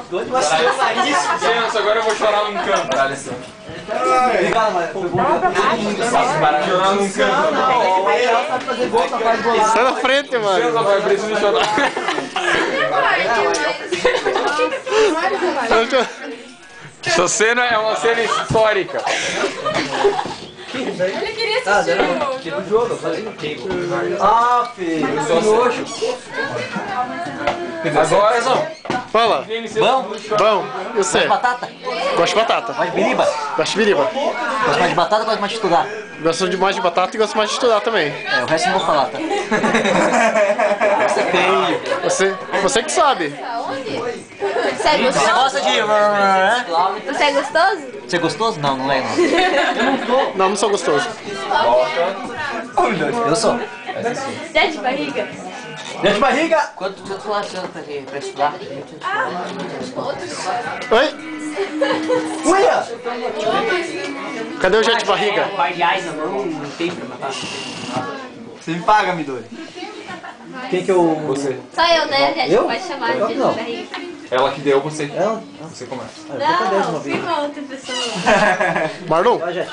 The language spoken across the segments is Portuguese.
Doido, mas Pensa, agora eu vou chorar num canto. Caralho, assim. Obrigado, mas foi bom. Chorar num canto. Sabe fazer gol, tá faz gol. Sai na frente, Pensa, mano. vai, preciso chorar. Essa cena é uma cena histórica. Ele queria assistir Tira o jogo, eu falei no cable. Ah, filho, que nojo. Agora, não. Fala. Bom? Bom, e você? Batata? Gosto de batata. Mais biriba? Gosto de biriba. Gosto mais de batata ou gosto mais de estudar? Gosto de mais de batata e gosto mais de estudar também. É, o resto eu não vou falar, tá? Você é feio. Você que sabe. Você é Você gostoso? gosta de... Você é gostoso? Você é gostoso? Não, não é não. Não, não sou gostoso. Eu sou. Zé de barriga? Dentro de barriga! Quanto você tá achando pra estudar? Oi? Uia! Cadê o jet de barriga? Par de reais na mão, não tem pra matar. Você me paga, Midori. Quem que eu... Você. Só eu, né? A gente Eu? pode chamar de Não. barriga. Ela que deu, você. Ela? Você começa. Não, firma outra pessoa. Marlon? Ó, gente.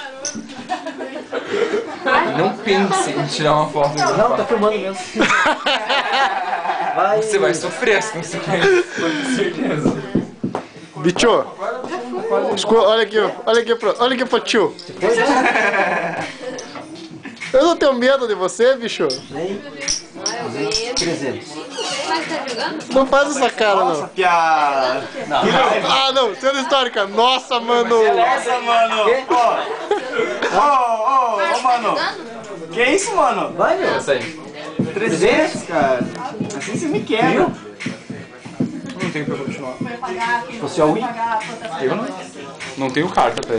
Não pense em tirar uma foto. Não, tá filmando mesmo. Vai. Você vai sofrer se não se conhece, com certeza. Bicho. Olha aqui, olha aqui pro tio. Eu não tenho medo de você, bicho. Nem 300. Mas tá jogando? Não faz essa cara, não. Piada. Ah, não. Cena histórica. Nossa, mano. Nossa, mano! Ô, mano! Que isso, mano? Vai, meu. Essa aí. 300, cara? Assim você me quebra. Não tenho pra continuar. Você é o Wii? Eu não. Não tenho carta pra